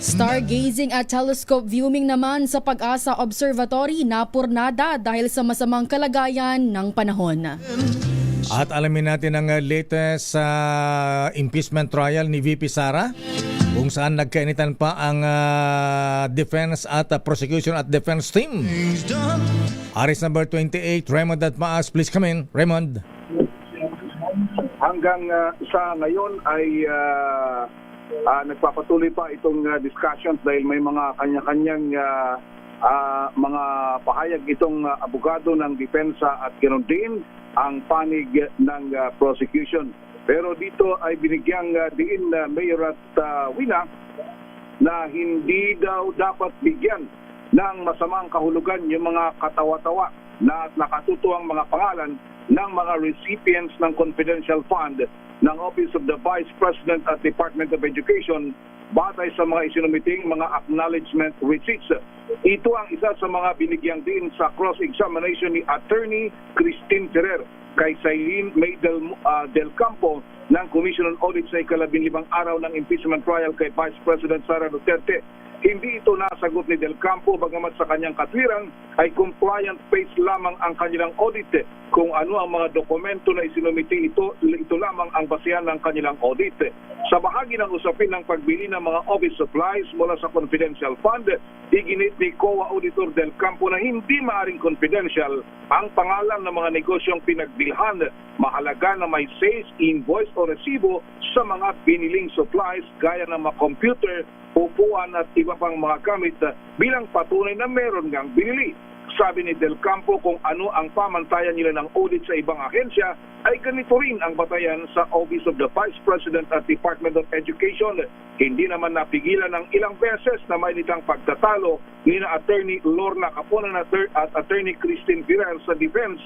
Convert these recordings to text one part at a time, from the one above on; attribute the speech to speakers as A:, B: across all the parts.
A: Stargazing at telescope viewing naman sa Pag-asa Observatory napurnada dahil sa masamang kalagayan ng panahon.
B: At alamin natin ang latest sa impeachment trial ni VP Sara, kung saan nagkainitan pa ang defense at prosecution at defense team. Aris number 28, Raymond at Maas, please come in. Raymond.
C: Hanggang sa ngayon ay nagpapatuloy pa itong discussions dahil may mga kanya-kanyang mga pahayag itong abogado ng depensa at ganoon din ang panig ng prosecution. Pero dito ay binigyang diin Mayor at Wina na hindi daw dapat bigyan ng masamang kahulugan yung mga katawa-tawa na nakatutuang mga pangalan ng mga recipients ng confidential fund ng Office of the Vice President at Department of Education batay sa mga isinumiting mga acknowledgement receipts. Ito ang isa sa mga binigyang din sa cross-examination ni Attorney Christine Ferrer kay Sailin May del Campo ng Commission on Audit sa ika-15 araw ng impeachment trial kay Vice President Sara Duterte. Hindi ito nasagot ni Del Campo bagamat sa kanyang katwiran ay compliant-based lamang ang kanilang audit. Kung ano ang mga dokumento na isinumiti ito lamang ang basihan ng kanilang audit. Sa bahagi ng usapin ng pagbili ng mga office supplies mula sa confidential fund, iginit ni COA Auditor Del Campo na hindi maaring confidential ang pangalan ng mga negosyong pinagbilhan. Mahalaga na may sales, invoice o resibo sa mga biniling supplies gaya ng mga computer, upuan at iba pang mga gamit bilang patunay na meron ngang binili. Sabi ni Del Campo kung ano ang pamantayan nila ng audit sa ibang ahensya ay ganito rin ang batayan sa Office of the Vice President at Department of Education. Hindi naman napigilan ng ilang beses na may nitang pagtatalo ni na Attorney Lorna Capunan at Attorney Christine Ferrer sa defense.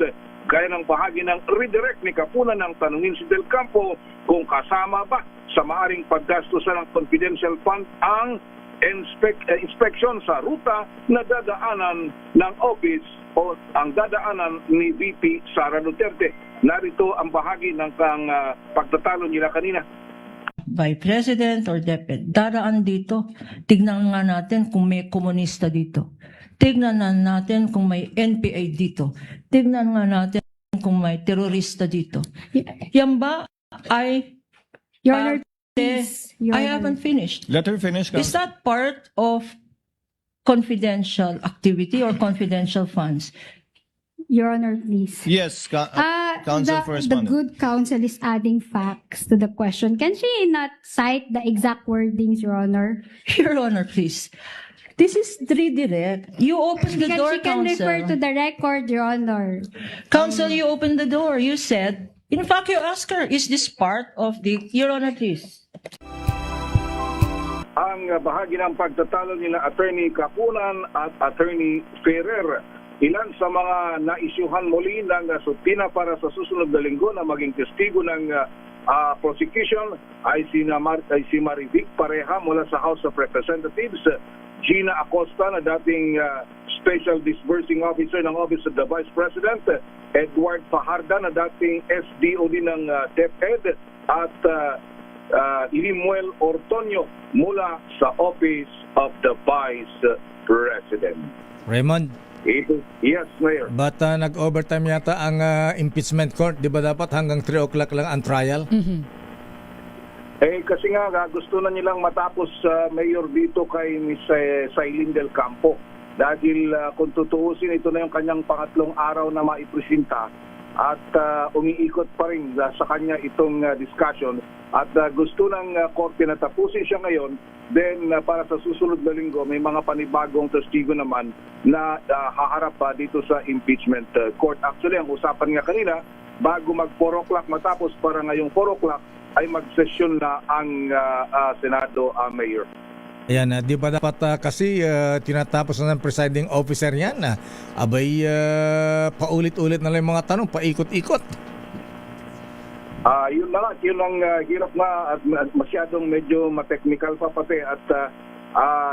C: Gaya ng bahagi ng redirect ni Capunan ng tanungin si Del Campo kung kasama ba sa maaring paggastusan ng confidential fund ang inspection sa ruta na dadaanan ng office o ang dadaanan ni VP Sara Duterte. Narito ang bahagi ng pagtatalo nila kanina.
D: By President or Deputy, daraan dito. Tignan nga natin kung may komunista dito. Tignan nga natin kung may NPA dito. Tignan nga natin kung may terorista dito. Yan ba ay...
E: Your Honor, please. Your
D: I
E: Honor.
D: haven't finished.
F: Let her finish.
D: Is that part of confidential activity or confidential funds?
E: Your Honor, please.
F: Yes, counsel for
E: The
F: respondent.
E: good counsel is adding facts to the question. Can she not cite the exact wordings, Your Honor?
D: Your Honor, please. This is redirect. You open the door,
E: She can
D: counsel.
E: refer to the record, Your Honor.
D: Counsel, you opened the door. You said, in fact, you asked her, is this part of the... Your Honor, please.
C: Ang bahagi ng pagtatalo nila Attorney Capunan at Attorney Ferrer. Ilan sa mga naisyuhan muli ng subpoena para sa susunod na linggo na maging testigo ng prosecution ay si Marivic Pareha mula sa House of Representatives, Gina Acosta na dating Special Disbursing Officer ng Office of the Vice President, Edward Fajarda na dating SDOD ng DepEd at Limuel Ortonio mula sa Office of the Vice President.
B: Raymond,
C: Yes, Mayor.
B: but nag-overtime yata ang impeachment court. Di ba dapat hanggang 3 o'clock lang ang trial?
C: Kasi nga gusto na nilang matapos Mayor dito kay Miss Sailin del Campo. Dahil kung tutuusin, ito na yung kanyang pangatlong araw na maipresenta at umiikot pa rin sa kanya itong discussion. At gusto ng korte na tapusin siya ngayon. Then para sa susunod na linggo, may mga panibagong testigo naman na haharap pa dito sa impeachment court. Actually, ang usapan nga kanina, bago mag 4 o'clock matapos para ngayong 4 o'clock ay mag-session na ang Senado, Mayor.
B: Ayan, di ba dapat kasi tinatapos na ng presiding officer yan na abay paulit-ulit na lang yung mga tanong, paikot-ikot.
C: Yun ang hirap nga at masyadong medyo matechnical pa pati at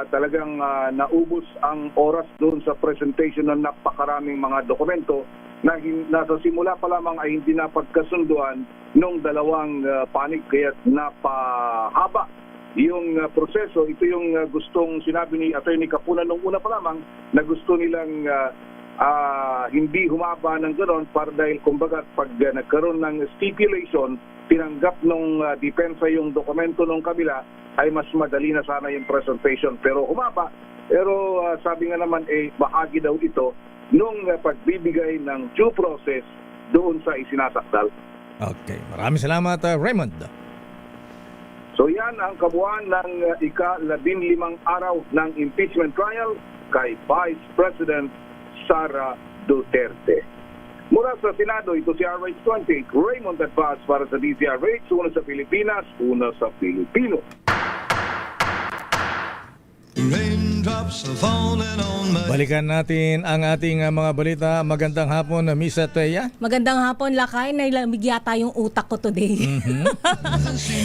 C: talagang naubos ang oras doon sa presentation ng napakaraming mga dokumento na nasa simula pa lamang ay hindi napagkasunduan nung dalawang panig kaya napahaba yung proseso. Ito yung gustong sinabi ni Atty. Capuna nung una pa lamang na gusto nilang hindi humaba ng gano'n para dahil kumbaga pag nagkaroon ng stipulation, tinanggap nung depensa yung dokumento nung kabila, ay mas madali na sana yung presentation. Pero humaba. Pero sabi nga naman, bahagi daw ito nung pagbibigay ng due process doon sa isinasakdal.
B: Okay. Maraming salamat, Raymond.
C: So yan ang kabuuan ng ika-15 araw ng impeachment trial kay Vice President Sara Duterte. Mula sa Senado, ito si RH28, Raymond Advaz para sa DZRH, una sa Pilipinas, una sa Pilipino.
F: Raindrops are falling on my
B: Balikan natin ang ating mga balita. Magandang hapon, Miss Teya.
G: Magandang hapon, Lakay. Nailamig yata yung utak ko today.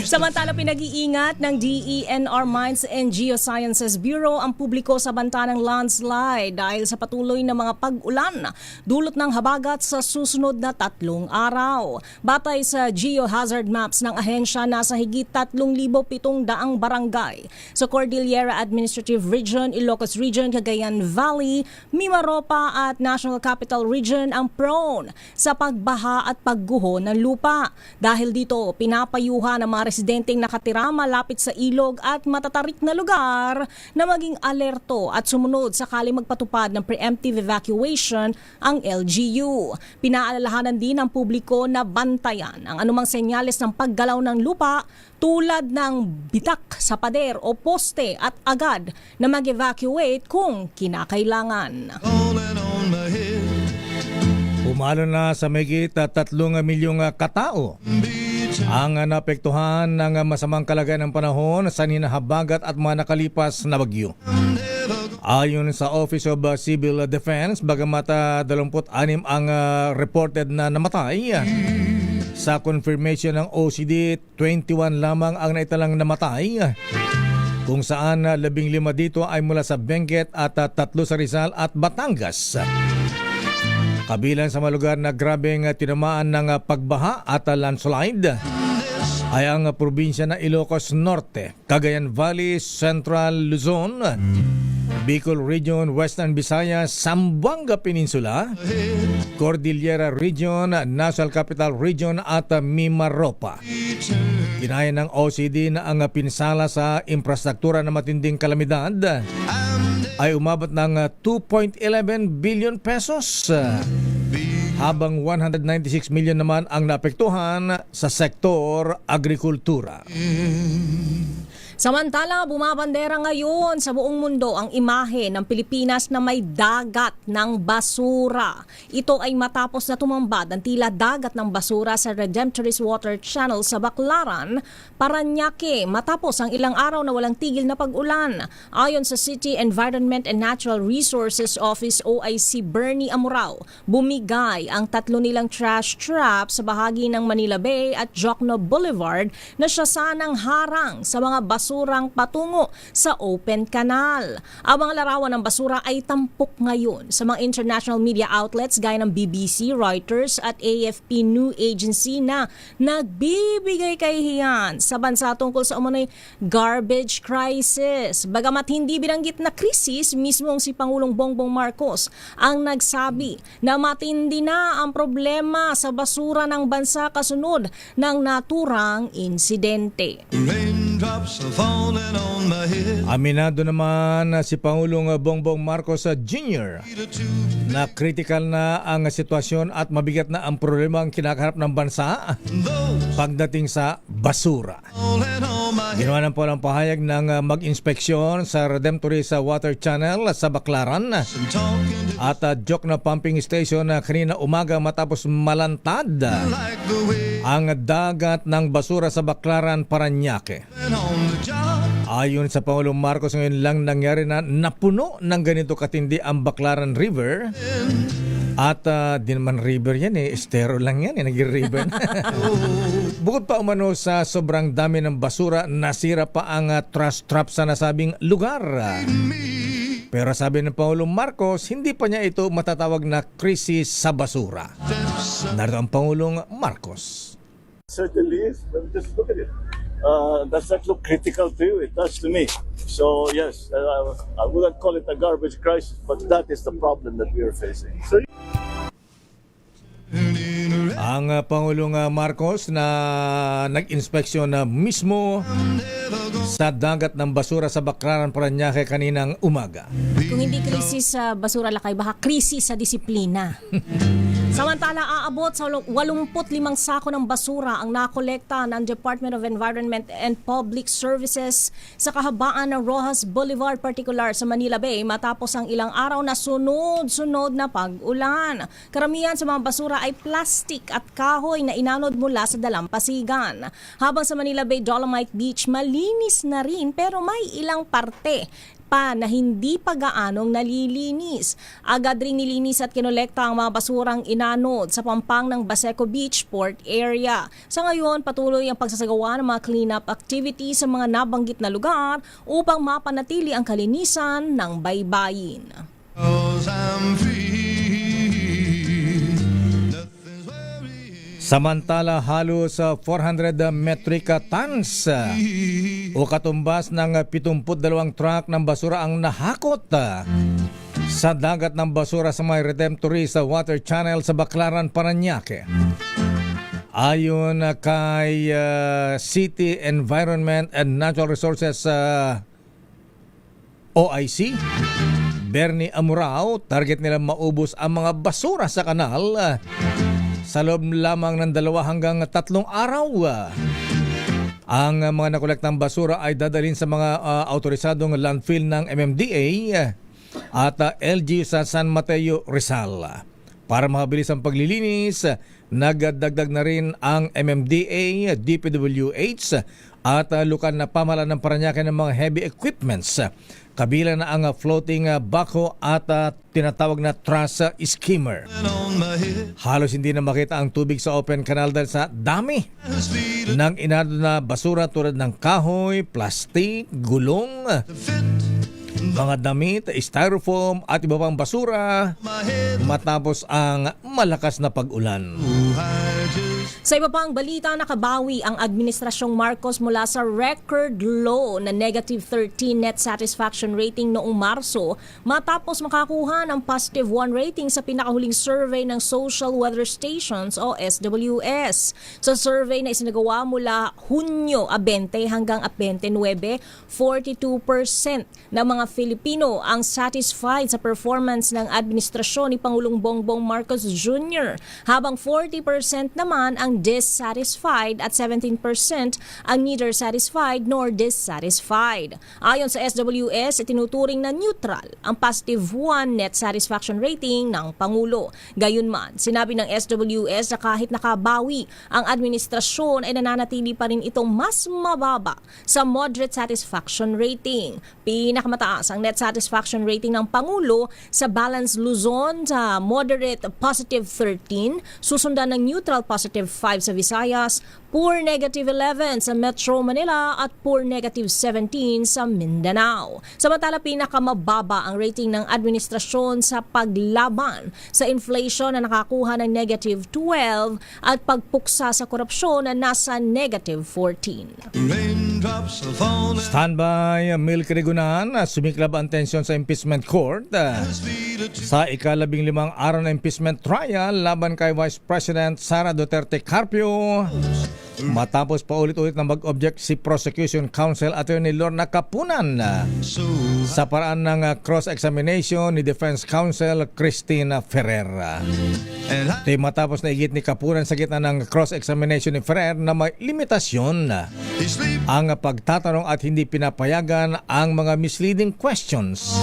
G: Samantala, pinag-iingat ng DENR Mines and Geosciences Bureau ang publiko sa banta ng landslide dahil sa patuloy na mga pag-ulan dulot ng habagat sa susunod na 3 araw. Batay sa geohazard maps ng ahensya, nasa higit 3,700 barangay sa Cordillera Administrative Region, Ilocos Region, Cagayan Valley, Mimaropa at National Capital Region ang prone sa pagbaha at pagguho ng lupa. Dahil dito, pinapayuhan ng mga residenteng nakatira malapit sa ilog at matatarik na lugar na maging alerto at sumunod sakali magpatupad ng preemptive evacuation ang LGU. Pinaalalahanan din ng publiko na bantayan ang anumang senyales ng paggalaw ng lupa tulad ng bitak sa pader o poste at agad na mag-evacuate kung kinakailangan.
F: falling on my head.
B: Pumalo na sa mahigit 3 milyong katao ang naapektuhan ng masamang kalagayan ng panahon sa hinahabagat at mga nakalipas na bagyo. Ayon sa Office of Civil Defense, bagamat 26 ang reported na namatay, sa confirmation ng OCD, 21 lamang ang naitalang namatay, kung saan 15 dito ay mula sa Benguet at 3 sa Rizal at Batangas. Kabilang sa mga lugar na grabeng tinamaan ng pagbaha at landslide ay ang probinsya ng Ilocos Norte, Cagayan Valley, Central Luzon, Bicol Region, Western Visayas, Zamboanga Peninsula, Cordillera Region, National Capital Region at Mimaropa. Kinaya ng OCD na ang pinsala sa infrastruktura na matinding kalamidad ay umabot ng 2.11 billion pesos, habang 196 million naman ang naapektuhan sa sektor agrikultura.
G: Samantala, bumabandera ngayon sa buong mundo ang imahe ng Pilipinas na may dagat ng basura. Ito ay matapos na tumambad ang tila dagat ng basura sa Redemptorist Water Channel sa Baclaran, Parañaque, matapos ang ilang araw na walang tigil na pag-ulan. Ayon sa City Environment and Natural Resources Office OIC Bernie Amurao, bumigay ang 3 nilang trash trap sa bahagi ng Manila Bay at Jokno Boulevard na siya sanang harang sa mga basurang patungo sa open canal. Ang mga larawan ng basura ay tampok ngayon sa mga international media outlets gaya ng BBC, Reuters at AFP News Agency na nagbibigay kahihiyan sa bansa tungkol sa umano'y garbage crisis. Bagamat hindi binanggit na krisis, mismong si Pangulong Bongbong Marcos ang nagsabi na matindi na ang problema sa basura ng bansa kasunod ng naturang insidente.
F: Raindrops are falling on my head.
B: Aminado naman si Pangulong Bongbong Marcos Jr. na critical na ang sitwasyon at mabigat na ang problema ang kinakaharap ng bansa
F: Those
B: pagdating sa basura.
F: falling on my head.
B: Ginawa ng po ng pahayag ng mag-inspeksyon sa Redemptorist Water Channel sa Baclaran
F: I'm talking to
B: at Jokno Pumping Station kanina umaga matapos malantad
F: like the way
B: ang dagat ng basura sa Baclaran, Parañaque.
F: on the job.
B: Ayon sa Pangulong Marcos, ngayon lang nangyari na napuno ng ganito katindi ang Baclaran River. At di naman river yan estero lang yan naging river. Bukod pa umano sa sobrang dami ng basura, nasira pa ang trash trap sa nasabing lugar. Pero sabi ng Pangulong Marcos, hindi pa niya ito matatawag na krisis sa basura. Narito ang Pangulong Marcos.
C: Certainly is. Just look at it.
H: Does that look critical to you? It does to me. So yes, I wouldn't call it a garbage crisis, but that is the problem that we are facing. So,
B: Ang Pangulong Marcos na nag-inspeksyon na mismo sa dagat ng basura sa Baclaran, Parañaque kaninang umaga.
G: Kung hindi krisis sa basura lakay, baka krisis sa disiplina. Samantala, aabot sa 85 sako ng basura ang nakolekta ng Department of Environment and Public Services sa kahabaan ng Rojas Boulevard, particular sa Manila Bay, matapos ang ilang araw na sunod-sunod na pag-ulan. Karamihan sa mga basura ay plastic at kahoy na inanod mula sa dalampasigan. Habang sa Manila Bay Dolomite Beach, malinis na rin pero may ilang parte pa na hindi pa gaanong nalilinis. Agad ring nilinis at kinolekta ang mga basurang inanod sa pampang ng Baseco Beach Port area. Sa ngayon, patuloy ang pagsasagawa ng mga cleanup activities sa mga nabanggit na lugar upang mapanatili ang kalinisan ng baybayin.
F: 'Cause I'm free.
B: Samantala, halos 400 metric tons o katumbas ng 72 truck ng basura ang nahakot sa dagat ng basura sa may Redemptorist Water Channel sa Baclaran, Parañaque. Ayon kay City Environment and Natural Resources OIC, Bernie Amurao, target nila maubos ang mga basura sa kanal sa loob lamang ng 2 hanggang 3 araw. Ang mga nakolektang basura ay dadalhin sa mga autorisadong landfill ng MMDA at LG sa San Mateo, Rizal. Para mabilis ang paglilinis, nagdagdag na rin ang MMDA, DPWH at lokal na pamahalaan ng Parañaque ng mga heavy equipments. Kabilang na ang floating backhoe at tinatawag na truss skimmer. Halos hindi na makita ang tubig sa open canal dahil sa dami ng inanod na basura tulad ng kahoy, plastik, gulong, mga damit, styrofoam at iba pang basura matapos ang malakas na pag-ulan.
G: Sa iba pang balita, nakabawi ang Administrasyong Marcos mula sa record low na negative 13 net satisfaction rating noong Marso matapos makakuha ng positive 1 rating sa pinakahuling survey ng Social Weather Stations o SWS. Sa survey na isinagawa mula Hunyo 20 hanggang 29, 42% ng mga Filipino ang satisfied sa performance ng administrasyon ni Pangulong Bongbong Marcos Jr. habang 40% naman ang dissatisfied at 17% ang neither satisfied nor dissatisfied. Ayon sa SWS, itinuturing na neutral ang positive 1 net satisfaction rating ng Pangulo. Gayunman, sinabi ng SWS na kahit nakabawi ang administrasyon ay nananatili pa rin itong mas mababa sa moderate satisfaction rating. Pinakamataas ang net satisfaction rating ng Pangulo sa Balance Luzon sa moderate positive 13, susundan ng neutral positive 5 sa Visayas, poor negative 11 sa Metro Manila at poor negative 17 sa Mindanao. Samantala, pinakamababa ang rating ng administrasyon sa paglaban sa inflation na nakakuha ng negative 12 at pagpuksa sa korupsyon na nasa negative 14.
F: Raindrops are falling.
B: Standby, Mil Crigunan, sumiklab ang tensyon sa impeachment court sa ika-15 araw na impeachment trial laban kay Vice President Sara Duterte Carpio matapos paulit-ulit na mag-object si Prosecution Counsel Attorney Lorna Capunan sa paraan ng cross-examination ni Defense Counsel Cristina Ferrer. Di matapos na igit ni Capunan sa gitna ng cross-examination ni Ferrer na may limitasyon ang pagtatanong at hindi pinapayagan ang mga misleading questions.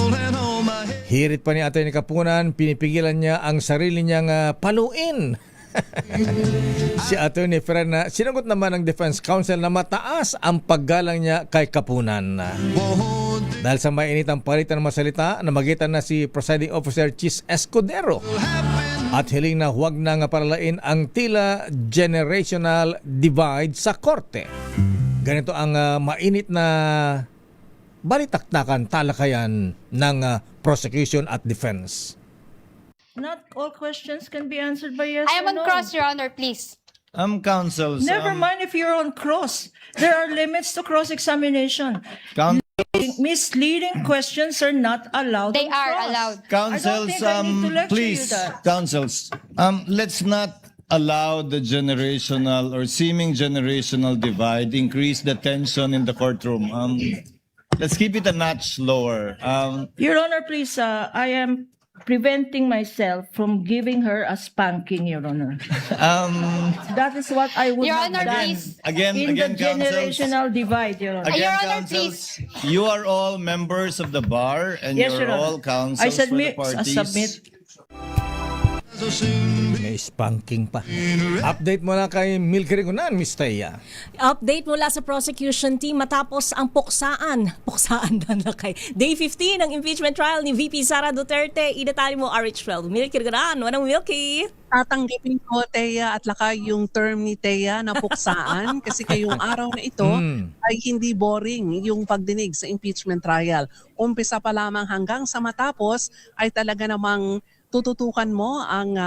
B: Hirit pa ni Attorney Capunan, pinipigilan niya ang sarili niyang paluin. Si Attorney Ferrer na sinagot naman ng Defense Counsel na mataas ang paggalang niya kay Capunan. Dahil sa mainitang palitan ng masalita na magitan na si Presiding Officer Chis Escudero at hiling na huwag nang paralain ang tila generational divide sa korte. Ganito ang mainit na balitaktakan talakayan ng prosecution at defense.
D: Not all questions can be answered by yes
I: I am
D: or
I: on
D: no.
I: cross, Your Honor, please.
F: Councils.
D: Never mind if you're on cross. There are limits to cross-examination. Misleading questions are not allowed.
I: They
D: on
I: are
D: cross.
I: allowed.
F: Councils,
D: I don't think I need to lecture
F: please,
D: you that.
F: councils, let's not allow the generational or seeming generational divide increase the tension in the courtroom. Let's keep it a notch lower.
D: Your Honor, please, I am preventing myself from giving her a spanking, Your Honor. That is what I would
I: Your
D: have
I: Honor,
D: done
I: please.
F: Again,
D: in the
F: councils.
D: generational divide, Your Honor.
F: Again,
I: Your Honor,
F: councils, you are all members of the bar and
D: Yes,
F: you're
D: Your Honor.
F: all councils
D: I
F: for the
D: submit.
F: parties.
B: May spanking pa. Update mo na kay Milky Ringunan, Miss Taya.
G: Update mula sa prosecution team matapos ang puksaan na kay Day 15 ng impeachment trial ni VP Sara Duterte. Idetali mo, RH12. Milky Ringunan, wanang Milky?
J: Tatanggapin ko, Thea, at lakay yung term ni Thea na puksaan kasi kayong araw na ito ay hindi boring yung pagdinig sa impeachment trial. Umpisa pa lamang hanggang sa matapos ay talaga namang tututukan mo ang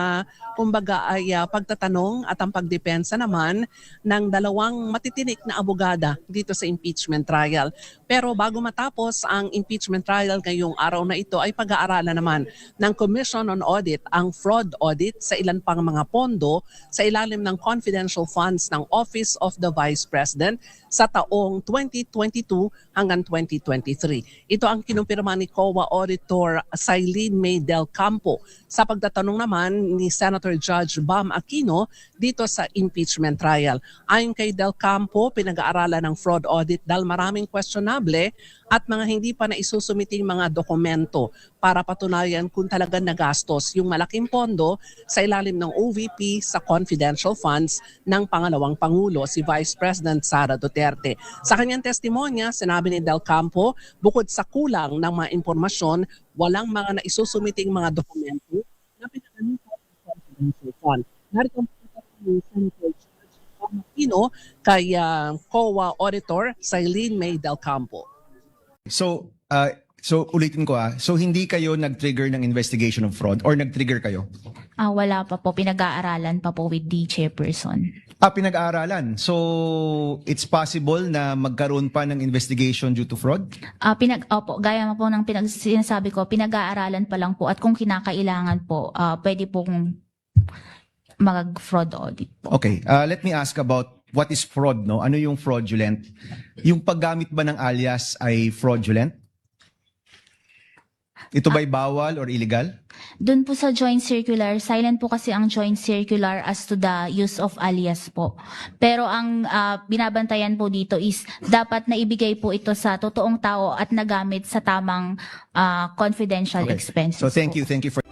J: kumbaga ay pagtatanong at ang pagdepensa naman ng dalawang matitinik na abogada dito sa impeachment trial. Pero bago matapos ang impeachment trial ngayong araw na ito ay pag-aaralan naman ng Commission on Audit ang fraud audit sa ilan pang mga pondo sa ilalim ng confidential funds ng Office of the Vice President sa taong 2022 hanggang 2023. Ito ang kinumpirma ni COA Auditor Cylene May Del Campo sa pagtatanong naman ni Senator Judge Bam Aquino dito sa impeachment trial. Ayon kay Del Campo, pinag-aaralan ng fraud audit dahil maraming questionable at mga hindi pa naisusumiting mga dokumento para patunayan kung talagang nagastos yung malaking pondo sa ilalim ng OVP sa confidential funds ng pangalawang Pangulo, si Vice President Sara Duterte. Sa kanyang testimonya, sinabi ni Del Campo, bukod sa kulang ng mga impormasyon, walang mga naisusumiting mga dokumento na pinag-anuhan ng confidential fund. Narito ang pagkakataon ni Senator Judge Bam Aquino kay COA Auditor Cylene May Del Campo.
K: So ulitin ko So hindi kayo nag-trigger ng investigation of fraud or nag-trigger kayo?
I: Wala pa po. Pinag-aaralan pa po with the chairperson.
K: Pinag-aaralan. So it's possible na magkaroon pa ng investigation due to fraud?
I: Opo, gaya mo po ng sinasabi ko, pinag-aaralan pa lang po at kung kinakailangan po, pwede pong mag-fraud audit po.
K: Okay, let me ask about what is fraud, no? Ano yung fraudulent? Yung paggamit ba ng alias ay fraudulent? Ito ba'y bawal or illegal?
I: Doon po sa joint circular, silent po kasi ang joint circular as to the use of alias po. Pero ang binabantayan po dito is dapat na ibigay po ito sa totoong tao at nagamit sa tamang confidential expenses.
K: So thank
I: po.
K: you for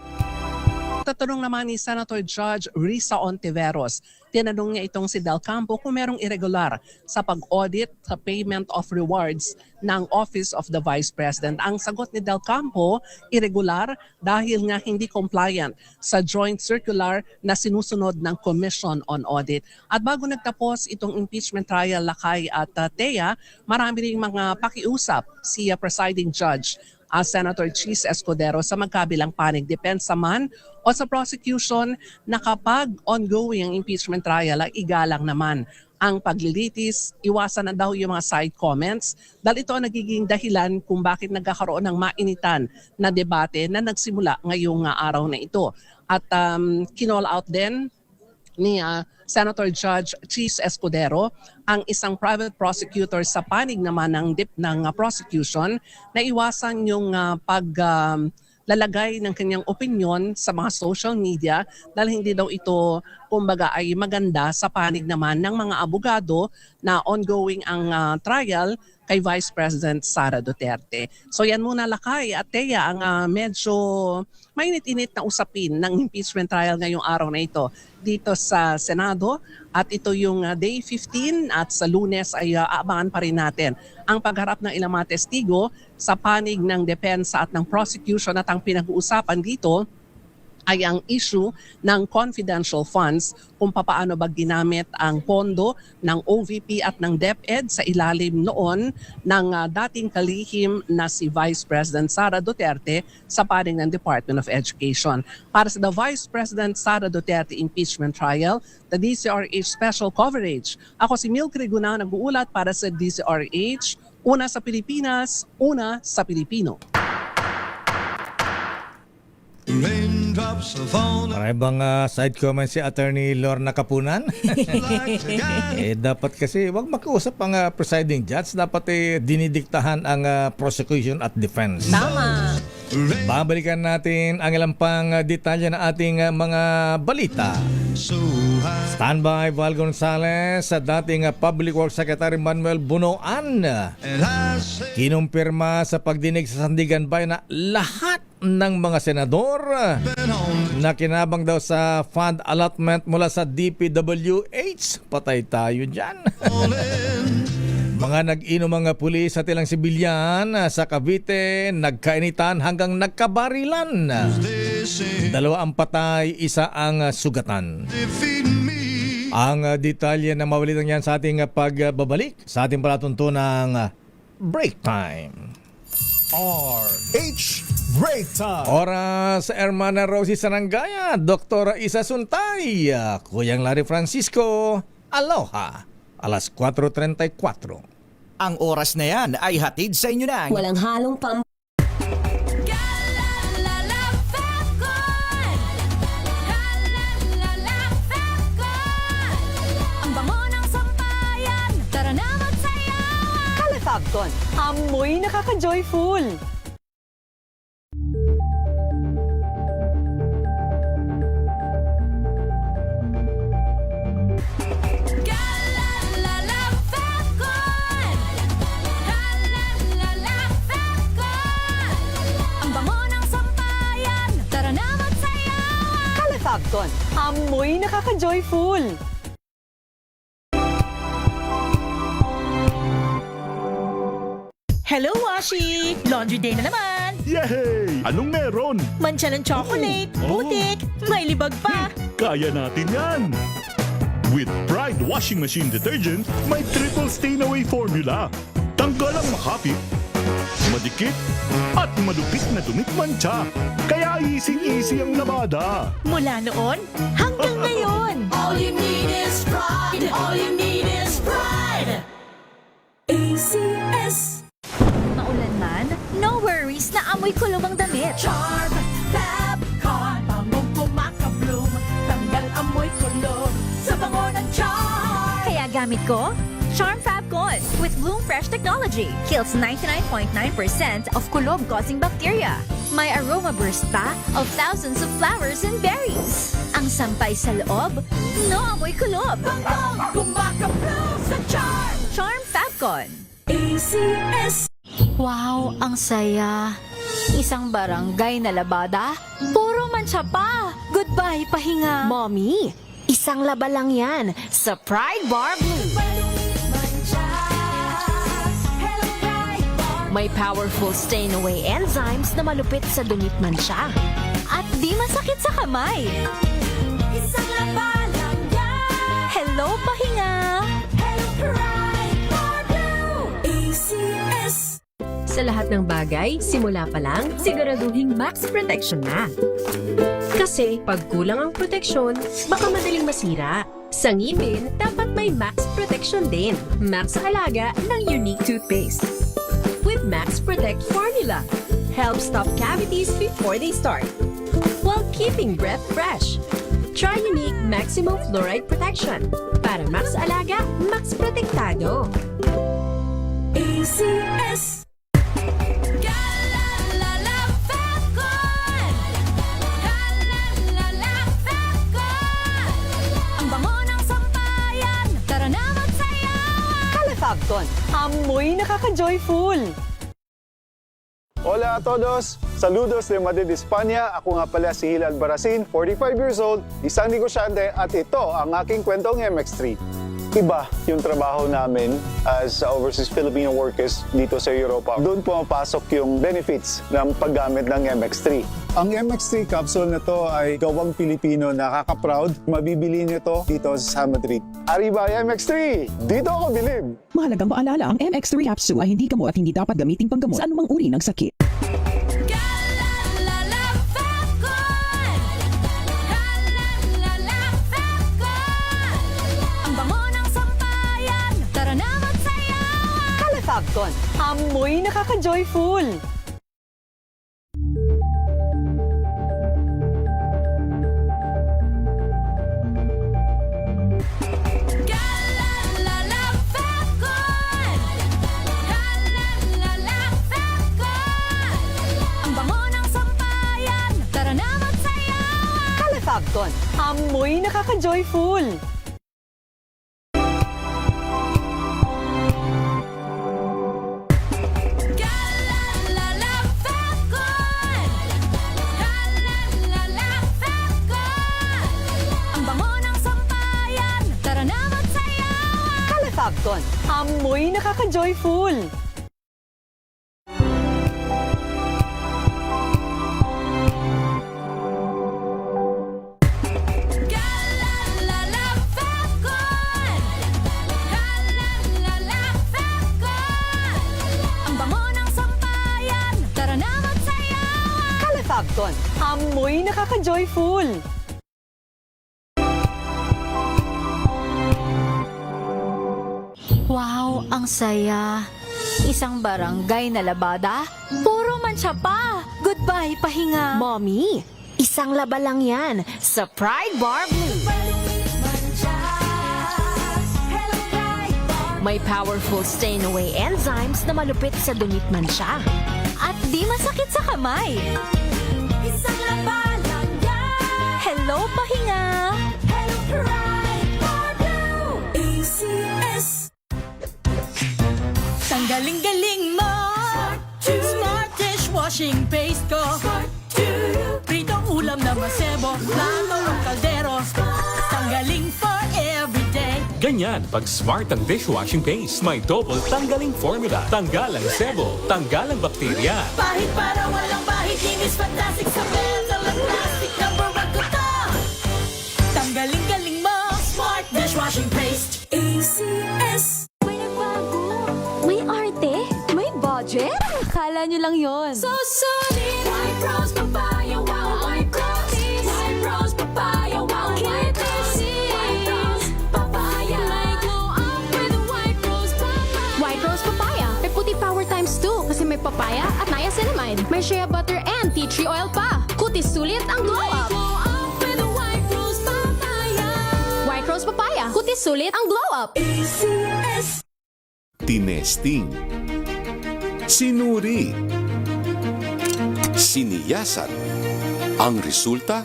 J: Tatanong naman ni Senator Judge Risa Ontiveros. Tinanong niya itong si Del Campo kung merong irregular sa pag-audit sa payment of rewards ng Office of the Vice President. Ang sagot ni Del Campo, irregular dahil nga hindi compliant sa joint circular na sinusunod ng Commission on Audit. At bago nagtapos itong impeachment trial, Lakay at Thea, marami ring mga pakiusap si presiding judge Senator Chis Escudero sa magkabilang panig, depensa man o sa prosecution, na kapag ongoing ang impeachment trial ay igalang naman ang paglilitis, iwasan na daw yung mga side comments dahil ito ang nagiging dahilan kung bakit nagkakaroon ng mainitan na debate na nagsimula ngayong araw na ito. At kinall out din ni Senator Judge Chis Escudero ang isang private prosecutor sa panig naman ng prosecution na iwasan yung lalagay ng kanyang opinion sa mga social media dahil hindi daw ito kumbaga ay maganda sa panig naman ng mga abogado na ongoing ang trial kay Vice President Sara Duterte. So yan muna, Lakay at Thea, ang medyo mainit-init na usapin ng impeachment trial ngayong araw na ito dito sa Senado. At ito yung Day 15 at sa Lunes ay aabangan pa rin natin ang pagharap ng ilang mga testigo sa panig ng depensa at ng prosecution. At ang pinag-uusapan dito ay ang issue ng confidential funds kung papaano ba ginamit ang pondo ng OVP at ng DepEd sa ilalim noon ng dating kalihim na si Vice President Sara Duterte sa panig ng Department of Education. Para sa the Vice President Sara Duterte impeachment trial, the DCRH special coverage. Ako si Milk Riguna, nag-uulat para sa DCRH, una sa Pilipinas, una sa Pilipino.
B: Marami bang side comment si Attorney Lorna Kapunan? Dapat kasi wag makiusap ang presiding judge. Dapat dinidiktahan ang prosecution at defense.
G: Tama.
B: Babalikan natin ang ilang pang detalye ng ating mga balita. Standby Val Gonzales sa dating Public Works Secretary Manuel Bunoan. Kinumpirma sa pagdinig sa Sandigan Bay na lahat ng mga senador na kinabang daw sa fund allotment mula sa DPWH. Patay tayo dyan. Mga nag-inom mga pulis at ilang sibilyan sa Cavite, nagkainitan hanggang nagkabarilan. 2 ang patay, 1 ang sugatan. Ang detalye na mawalitan yan sa ating pagbabalik sa ating palatuntunang Break Time.
L: RH Break Time.
B: Oras, Hermana Rosie Sarangaya, Dr. Isa Suntay, Kuyang Larry Francisco, aloha, alas 4:34.
L: Ang oras na yan ay hatid sa inyo ng
G: Walang halong
M: Ang bango ng sampayan, tara na magsayaw!
N: Calefabcon, amoy nakaka-joyful! Calefabcon, amoy nakaka-joyful!
M: Hello, Washi! Laundry day na naman!
H: Yay! Anong meron?
M: Mancha ng chocolate, putik, may libag pa!
H: Kaya natin yan! With Pride Washing Machine Detergent, may triple stain-away formula. Tanggal ang makapit, madikit, at malupit na dumit-mancha. Kaya easy-easy ang labada.
M: Mula noon hanggang ngayon! All you need is pride! All you need is pride! ACS! Maulan man, no worries na amoy kulong ang damit. Charm Fabcon, bangong kumakabloom, tanggal amoy kulong sa bango ng Charm. Kaya gamit ko, Charm Fabcon with Bloom Fresh technology. Kills 99.9% of kulob-causing bacteria. May aroma burst pa of thousands of flowers and berries. Ang sampay sa loob, no amoy kulob. Bangong kumakabloom sa Charm! Charm Fabcon. ACS.
N: Wow, ang saya! Isang barangay na labada, puro mancha pa! Goodbye, pahinga!
M: Mommy, isang laba lang yan sa Pride Bar Blue. May powerful stain-away enzymes na malupit sa dumit mancha.
N: At di masakit sa kamay!
M: Isang laba lang yan.
N: Hello, pahinga!
M: Hello, Pride Bar Blue. ACS.
O: Sa lahat ng bagay, simula pa lang, siguraduhing max protection na. Kasi pag kulang ang proteksyon, baka madaling masira. Sa ngipin, dapat may max protection din. Max Alaga ng Unique Toothpaste. With Max Protect Formula, helps stop cavities before they start, while keeping breath fresh. Try Unique Maximum Fluoride Protection para Max Alaga, Max Protektado.
M: ACS.
N: Calefabcon, amoy nakaka-joyful!
P: Hola a todos! Saludos de Madrid, España. Ako nga pala si Hilal Baracin, 45 years old, isang negosyante at ito ang aking kwentong MX3. iba yung trabaho namin as overseas Filipino workers dito sa Europa. Doon pumapasok yung benefits ng paggamit ng MX3. Ang MX3 capsule na to ay gawang Pilipino, nakaka-proud. Mabibili niyo to dito sa Madrid. Arriba MX3! Dito ako bilib!
Q: Mahalagang paalala, ang MX3 capsule ay hindi gamot at hindi dapat gamiting panggamot sa anumang uri ng sakit.
M: Fabcon, amoy nakaka-joyful. Ang bango ng sampayan, tara na magsayawan. Calefabcon, amoy nakaka-joyful. Fabcon, amoy nakaka-joyful. Ang bango ng sampayan, tara na magsayawan. Calefabcon, amoy nakaka-joyful.
N: Wow, ang saya. Isang barangay na labada, puro mancha pa. Goodbye, pahinga.
O: Mommy, isang laba lang yan sa Pride Bar Blue. May powerful stain-away enzymes na malupit sa dumit mansya.
N: At di masakit sa kamay.
M: Isang laba lang yan.
N: Hello, pahinga.
M: Hello, Pride Bar Blue. ACS.
R: Galing-galing mo, Smart dishwashing paste ko. Pritong ulam na masebo, plato o kaldero. Tanggaling for everyday.
S: Ganyan pag Smart ang dishwashing paste. May double tanggaling formula. Tanggalang sebo, tanggalang bakterya.
R: Pahit para walang bahid, linis fantastic sa metal at plastic. Number 1 ko to. Tanggaling-galing mo, Smart dishwashing paste.
M: ACS.
N: May arte? May budget? Kala nyo lang yon.
M: So solid. White Rose Papaya, wow. White Rose. White Rose Papaya, wow. White Rose. White Rose Papaya. May glow up with White Rose Papaya.
T: White Rose Papaya. May puti power times 2 kasi may papaya at niacinamide. May shea butter and tea tree oil pa. Kutis sulit ang glow up.
M: Glow up with White Rose Papaya.
T: White Rose Papaya. Kutis sulit ang glow up.
M: ACS.
U: Tinesting, sinuri, siniyasan. Ang resulta?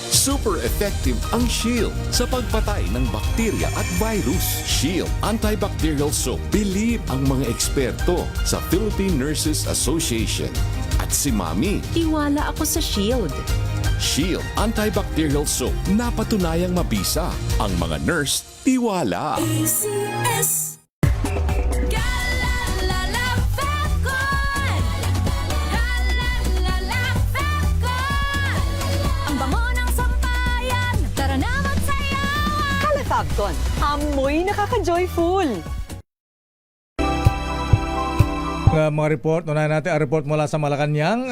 U: Super effective ang Shield sa pagpatay ng bakterya at virus. Shield Antibacterial Soap. Believe ang mga eksperto sa Philippine Nurses Association. At si Mami.
O: Tiwala ako sa Shield.
U: Shield Antibacterial Soap. Napatunayang mabisa. Ang mga nurse, tiwala.
M: ACS.
G: Fabcon, amoy nakaka-joyful.
B: Mga report, unahin natin ang report mula sa Malacanang.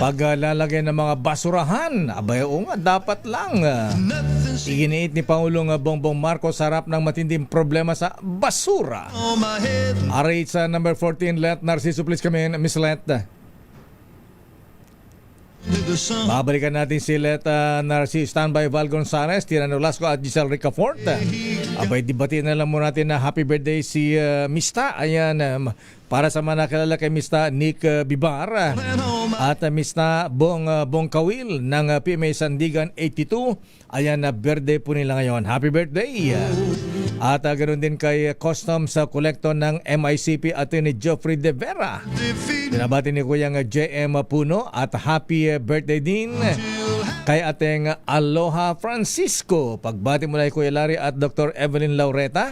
B: Paglalagay ng mga basurahan, abay o nga, dapat lang. Iginiit ni Pangulong Bongbong Marcos sa harap ng matinding problema sa basura. Aray sa number 14, Let Narciso, please come in. Miss Let. Babalikan natin si Let Narciso, standby Val Gonzalez, Tirano Lasco at Giselle Ricafort. Abay, dibatiin na lang muna natin na happy birthday si Mista. Ayan, para sa mga nakilala kay Mista Nick Bibar at Mista Bong Kawil ng PMA Sandigan 82. Ayan, birthday po nila ngayon. Happy birthday! At ganoon din kay Customs Collector ng MICP Atty. Geoffrey De Vera. Binabati ni Kuyang JM Puno at happy birthday din kay ating Aloha Francisco. Pagbati mula kay Kuya Larry at Dr. Evelyn Laureta.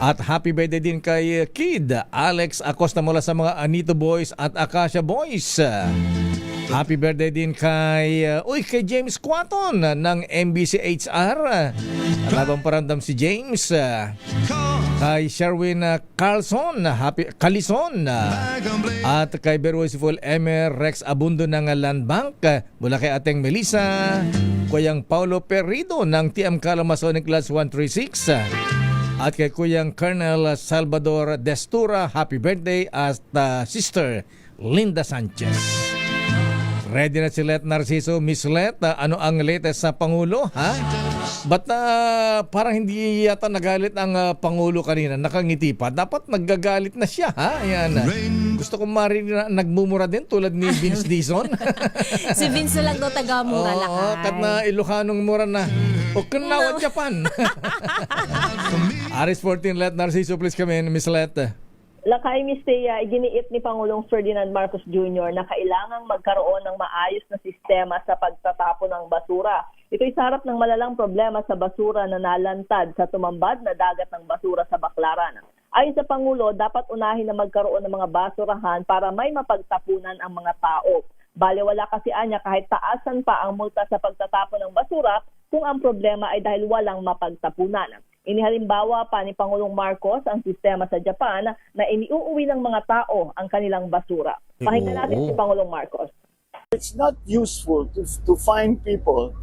B: At happy birthday din kay Kid Alex Acosta mula sa mga Anito Boys at Acacia Boys. Happy birthday din kay James Quaton ng MBCHR. Labang paramdam si James. Kay Sherwin Carlson, Calison. At kay Berwesiful Emer Rex Abundo ng Land Bank. Mula kay ating Melissa. Kuyang Paulo Perrido ng TM Calamasonic Class 136. At kay Kuyang Colonel Salvador Destura, happy birthday. At Sister Linda Sanchez. Ready na si Let Narciso. Miss Let, ano ang latest sa Pangulo? Ha? Ba't parang hindi yata nagalit ang Pangulo kanina? Nakangiti pa. Dapat naggagalit na siya. Ha? Ayan. Gusto ko marinig na nagmumura din tulad ni Vince Dizon.
G: Si Vince na lang daw taga-mura lakay.
B: Oo, kat na Ilocanong mura na. O Kanawa, Japan. Aris 14, Let Narciso, please come in. Miss Let.
A: Lakay Mistea, iginiit ni Pangulong Ferdinand Marcos Jr. na kailangang magkaroon ng maayos na sistema sa pagtatapon ng basura. Ito'y sarap ng malalang problema sa basura na nalantad sa tumambad na dagat ng basura sa Baclaran. Ayon sa Pangulo, dapat unahin na magkaroon ng mga basurahan para may mapagtapunan ang mga tao. Baliwala kasi anya kahit taasan pa ang multa sa pagtatapon ng basura kung ang problema ay dahil walang mapagtapunan. Inihalimbawa pa ni Pangulong Marcos ang sistema sa Japan na iniuuwi ng mga tao ang kanilang basura. Pakinggan natin si Pangulong Marcos.
V: It's not useful to fine people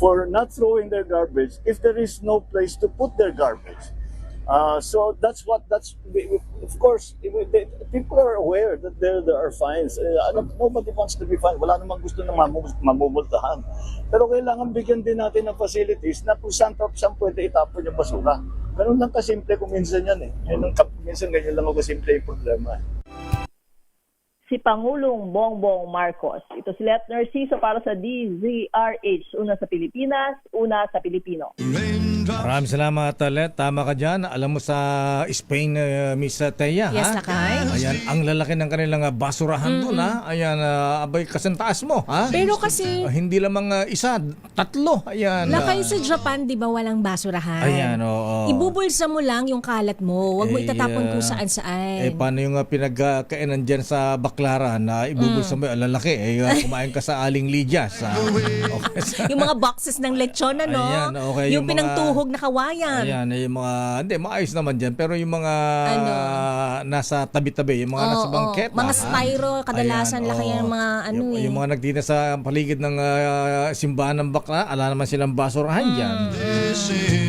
V: for not throwing their garbage if there is no place to put their garbage. So of course, people are aware that there are fines. Nobody wants to be fined. Wala namang gusto na mamumultahan. Pero kailangan bigyan din natin ng facilities na kung saan pwede itapon yung basura. Ganun lang kasimple kung minsan yan eh. Minsan ganyan lang ako kasimple yung problema.
A: Si Pangulong Bongbong Marcos. Ito si Let Narciso para sa DZRH. Una sa Pilipinas, una sa Pilipino.
B: Maraming salamat, Let. Tama ka dyan. Alam mo sa Spain, Miss Teya,
G: Yes,
B: ha?
G: lakay.
B: Ayan, ang lalaki ng kanilang basurahan doon, ha? Ayan, abay, kasantaas mo, ha?
G: Pero kasi,
B: hindi lamang isa, tatlo. Ayan.
G: lakay sa Japan, di ba walang basurahan?
B: Ayan, oo.
G: Ibubulsa mo lang yung kalat mo. Huwag mo itatapon kung saan-saan.
B: Paano yung pinagkainan dyan sa Baclaran na ibubulsa mo, ang lalaki, kumain ka sa Aling Lidyas. Okay.
G: Yung mga boxes ng lechon, ano?
B: Ayan, okay.
G: Yung pinangtuhog na kawayan.
B: Ayan, yung mga, hindi, maayos naman dyan. Pero yung mga nasa tabi-tabi, yung mga nasa bangketa.
G: Mga styro, kadalasan
B: ayan,
G: laki yung mga ano
B: yung mga nagdina sa paligid ng simbahan ng Bacla, ala naman silang basurahan dyan.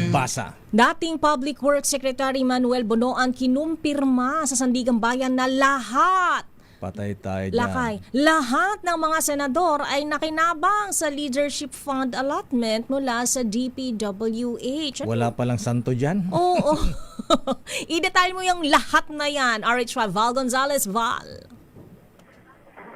B: Basa.
G: Dating Public Works Secretary Manuel Bonoan kinumpirma sa Sandigan Bayan na
B: Patay tayo dyan.
G: Lahat ng mga senador ay nakinabang sa Leadership Fund allotment mula sa DPWH.
B: Wala palang santo dyan?
G: Oo. I-detail mo yung lahat na yan. RH5 Val Gonzalez, Val.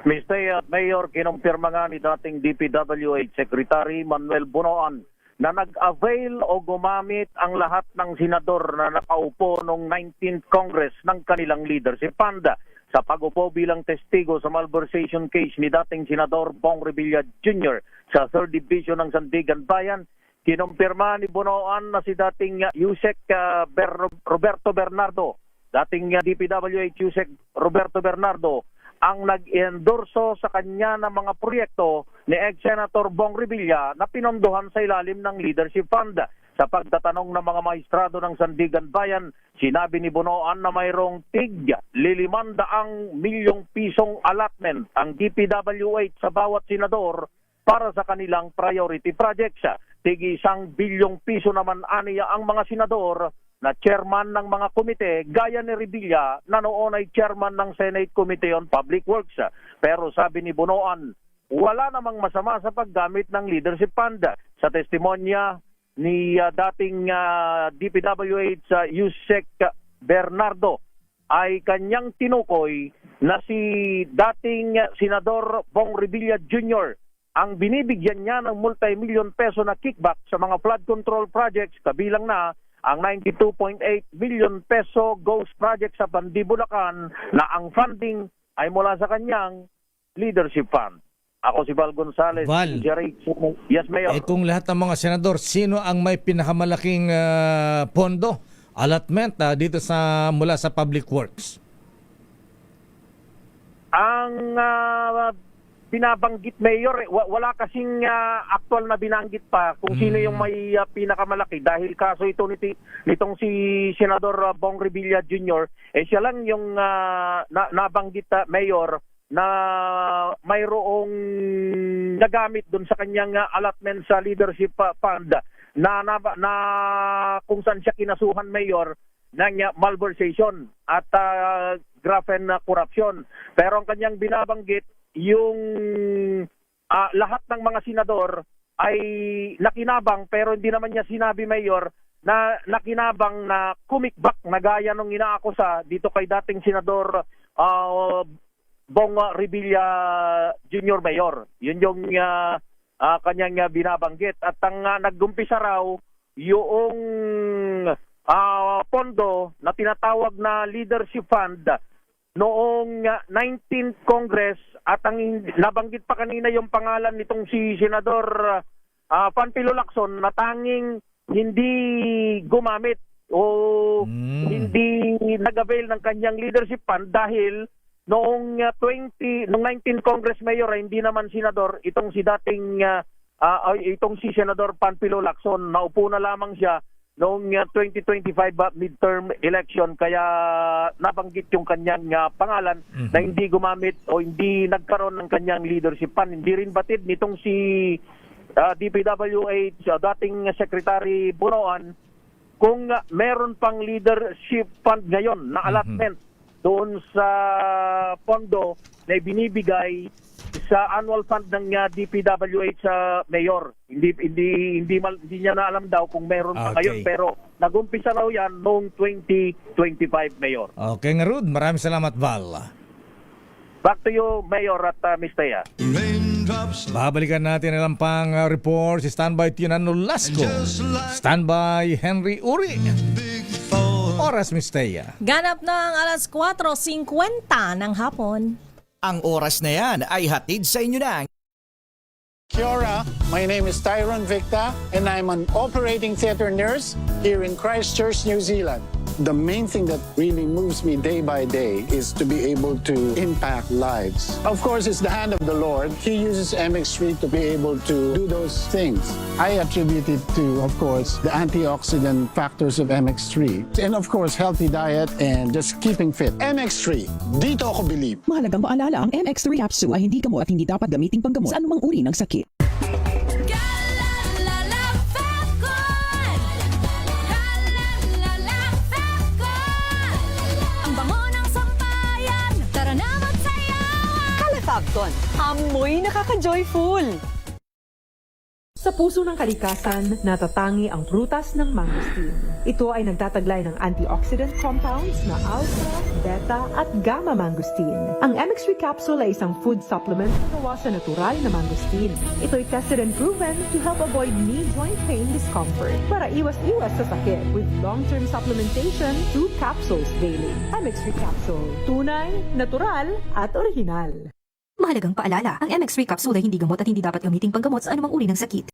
W: Mr. Mayor, kinumpirma nga ni dating DPWH Secretary Manuel Bonoan na nag-avail o gumamit ang lahat ng senador na nakaupo noong 19th Congress ng kanilang leadership fund sa pag-upo bilang testigo sa malversation case ni dating Senador Bong Revilla Jr. sa 3rd Division ng Sandigan Bayan. Kinumpirma ni Bonoan na si dating Yusek Roberto Bernardo, dating DPWH Yusek Roberto Bernardo, ang nag-endorso sa kanya ng mga proyekto ni ex-Senator Bong Revilla na pinondohan sa ilalim ng Leadership Fund. Sa pagtatanong ng mga maestrado ng Sandigan Bayan, sinabi ni Bonoan na mayroong tig 500 milyong pisong allotment ang DPWH sa bawat senador para sa kanilang priority projects. Tig 1 bilyong piso naman aniya ang mga senador na chairman ng mga komite gaya ni Revilla na noon ay chairman ng Senate Committee on Public Works. Pero sabi ni Bonoan, wala namang masama sa paggamit ng Leadership Fund. Sa testimonya ni dating DPWH Yusek Bernardo ay kanyang tinukoy na si dating Senador Bong Revilla Jr. ang binibigyan niya ng multi-million peso na kickback sa mga flood control projects, kabilang na ang 92.8 million peso ghost project sa Bandi, Bulacan na ang funding ay mula sa kanyang leadership fund. Ako si Val Gonzales.
B: Val.
W: Jerry. Yes, Mayor.
B: Kung lahat ng mga senador, sino ang may pinakamalaking pondo, allotment dito mula sa Public Works?
W: Ang binabanggit, Mayor, wala kasing actual na binanggit pa kung sino yung may pinakamalaki dahil kaso ito nitong si Senador Bong Revilla Jr. Siya lang yung nabanggit, Mayor, na mayroong nagamit doon sa kanyang allotment sa leadership fund na kung saan siya kinasuhan, Mayor, ng malversation at graft and corruption. Pero ang kanyang binabanggit, yung lahat ng mga senador ay nakinabang, pero hindi naman niya sinabi, Mayor, na nakinabang na kumikbak na gaya nung inaakusa dito kay dating Senador Bong Revilla Jr. Mayor. Yun yung kanyang binabanggit. At ang nag-umpisa raw yung pondo na tinatawag na Leadership Fund noong 19th Congress, at ang nabanggit pa kanina yung pangalan nitong si Senador Panfilo Lacson na tanging hindi gumamit o hindi nag-avail ng kanyang leadership fund dahil noong 19th Congress, Mayor, hindi naman senador itong si Senador Panfilo Lacson. Naupo na lamang siya noong 2025 midterm election, kaya nabanggit yung kanyang pangalan na hindi gumamit o hindi nagkaroon ng kanyang leadership fund. Hindi rin batid nitong si DPWH dating Secretary Bunoan kung meron pang leadership fund ngayon na allotment doon sa pondo na binibigay sa annual fund ng DPWH Mayor. Hindi niya na alam daw kung meron pa ngayon, pero nag-umpisa raw yan noong 2025, Mayor.
B: Okay nga, Rud. Maraming salamat, Val.
W: Back to you, Mayor at Ms. Tea.
B: Babalikan natin ang pang report si Standby Tina Nolasco. Standby Henry Uri. Oras, Ms. Tea.
G: Ganap ng alas 4:50 ng hapon.
L: Ang oras na yan ay hatid sa inyo ng
C: Kia ora, my name is Tyron Victa and I'm an operating theatre nurse here in Christchurch, New Zealand. The main thing that really moves me day by day is to be able to impact lives. Of course, it's the hand of the Lord. He uses MX3 to be able to do those things. I attribute it to, of course, the antioxidant factors of MX3. And of course, healthy diet and just keeping fit. MX3, dito ako believe.
Q: Mahalagang paalala, ang MX3 capsule ay hindi gamot at hindi dapat gamiting panggamot sa anumang uri ng sakit.
D: Fabcon, amoy nakaka-joyful!
E: Sa puso ng kalikasan, natatangi ang prutas ng mangosteen. Ito ay nagtataglay ng antioxidant compounds na alpha, beta at gamma mangosteen. Ang MX3 capsule ay isang food supplement na gawa sa natural na mangosteen. Ito ay tested and proven to help avoid knee joint pain discomfort para iwas-iwas sa sakit with long-term supplementation 2 capsules daily. MX3 capsule, tunay, natural at original.
D: Mahalagang paalala, ang MX3 capsule ay hindi gamot at hindi dapat gamiting panggamot sa anumang uri ng sakit.